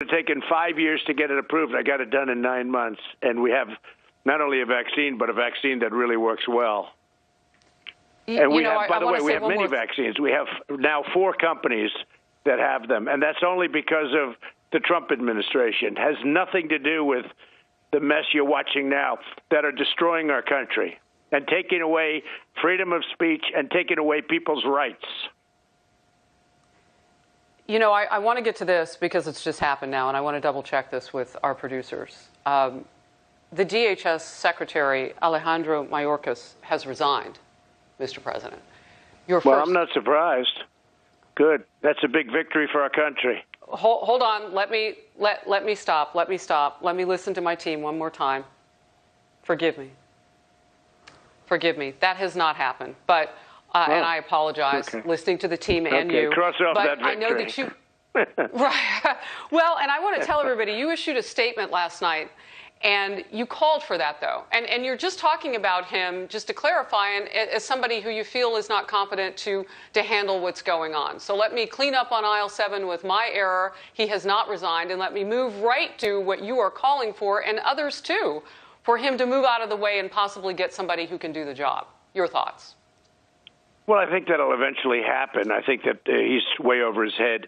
have taken 5 years to get it approved. I got it done in 9 months. And we have not only a vaccine, but a vaccine that really works well. And we have, by the way, we have many vaccines. We have now 4 companies that have them. And that's only because of the Trump administration. It has nothing to do with the mess you're watching now that are destroying our country and taking away freedom of speech and taking away people's rights. You know, I want to get to this because it's just happened now, and I want to double-check this with our producers. The DHS Secretary, Alejandro Mayorkas, has resigned, Mr. President. Well, I'm not surprised. Good. That's a big victory for our country. Hold on. Let me stop. Let me stop. Let me listen to my team one more time. Forgive me. Forgive me. That has not happened. But and I apologize, listening to the team and you. Cross off but that victory. I know that you. Right. Well, and I want to tell everybody, you issued a statement last night. And you called for that, though. And you're just talking about him, just to clarify, and as somebody who you feel is not competent to handle what's going on. So let me clean up on aisle 7 with my error. He has not resigned. And let me move right to what you are calling for, and others too, for him to move out of the way and possibly get somebody who can do the job. Your thoughts? Well, I think that'll eventually happen. I think that he's way over his head.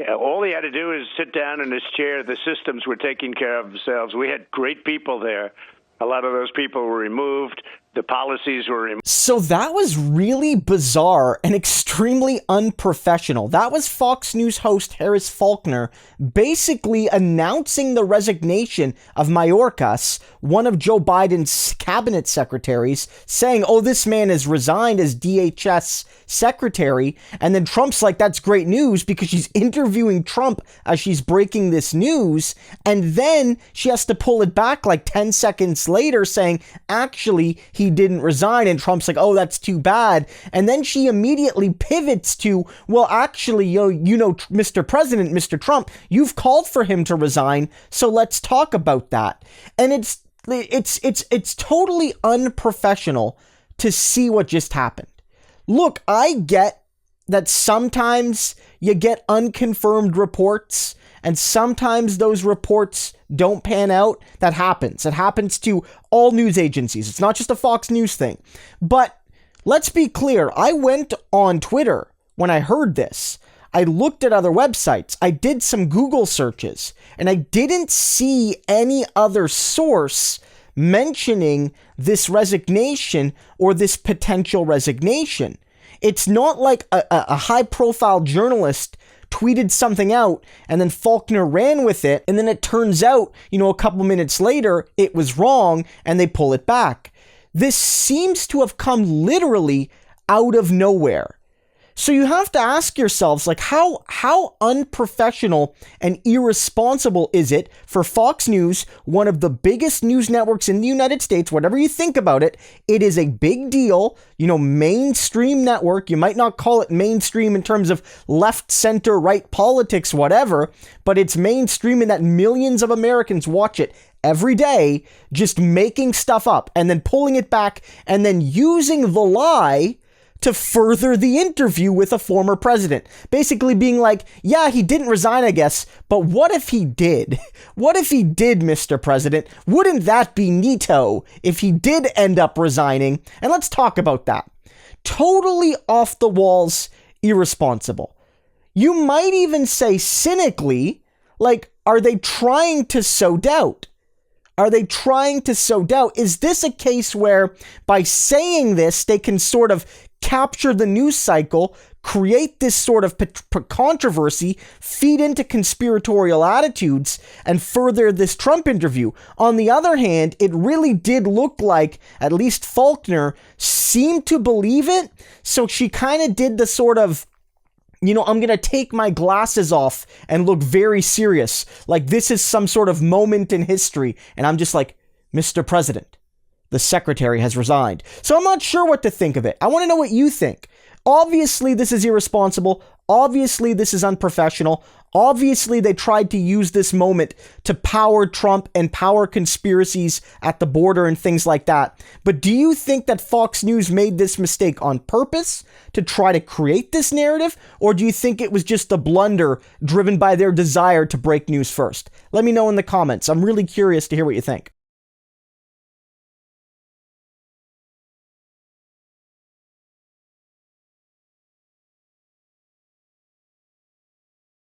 All he had to do is sit down in his chair. The systems were taking care of themselves. We had great people there. A lot of those people were removed. The policies were removed. So that was really bizarre and extremely unprofessional. That was Fox News host Harris Faulkner basically announcing the resignation of Mayorkas, one of Joe Biden's cabinet secretaries, saying, oh, this man has resigned as DHS secretary. And then Trump's like, that's great news, because she's interviewing Trump as she's breaking this news. And then she has to pull it back like 10 seconds later saying, actually, he didn't resign. And Trump's like, oh, that's too bad. And then she immediately pivots to, well, actually, you know, Mr. President, Mr. Trump, you've called for him to resign. So let's talk about that. And it's totally unprofessional to see what just happened. Look, I get that sometimes you get unconfirmed reports and sometimes those reports don't pan out. That happens. It happens to all news agencies. It's not just a Fox News thing. But let's be clear. I went on Twitter when I heard this. I looked at other websites. I did some Google searches, and I didn't see any other source mentioning this resignation or this potential resignation. It's not like a high-profile journalist tweeted something out and then Faulkner ran with it, and then it turns out, a couple minutes later, it was wrong and they pull it back. This seems to have come literally out of nowhere. So you have to ask yourselves, like, how unprofessional and irresponsible is it for Fox News, one of the biggest news networks in the United States? Whatever you think about it, it is a big deal, mainstream network. You might not call it mainstream in terms of left, center, right politics, whatever, but it's mainstream in that millions of Americans watch it every day, just making stuff up and then pulling it back and then using the lie to further the interview with a former president. Basically being like, yeah, he didn't resign, I guess, but what if he did? What if he did, Mr. President? Wouldn't that be neato if he did end up resigning? And let's talk about that. Totally off the walls, irresponsible. You might even say cynically, like, are they trying to sow doubt? Are they trying to sow doubt? Is this a case where by saying this, they can sort of capture the news cycle, create this sort of controversy, feed into conspiratorial attitudes, and further this Trump interview? On the other hand, it really did look like at least Faulkner seemed to believe it. So she kind of did the sort of, I'm going to take my glasses off and look very serious. Like this is some sort of moment in history. And I'm just like, Mr. President, the secretary has resigned. So I'm not sure what to think of it. I want to know what you think. Obviously, this is irresponsible. Obviously, this is unprofessional. Obviously, they tried to use this moment to power Trump and power conspiracies at the border and things like that. But do you think that Fox News made this mistake on purpose to try to create this narrative? Or do you think it was just a blunder driven by their desire to break news first? Let me know in the comments. I'm really curious to hear what you think.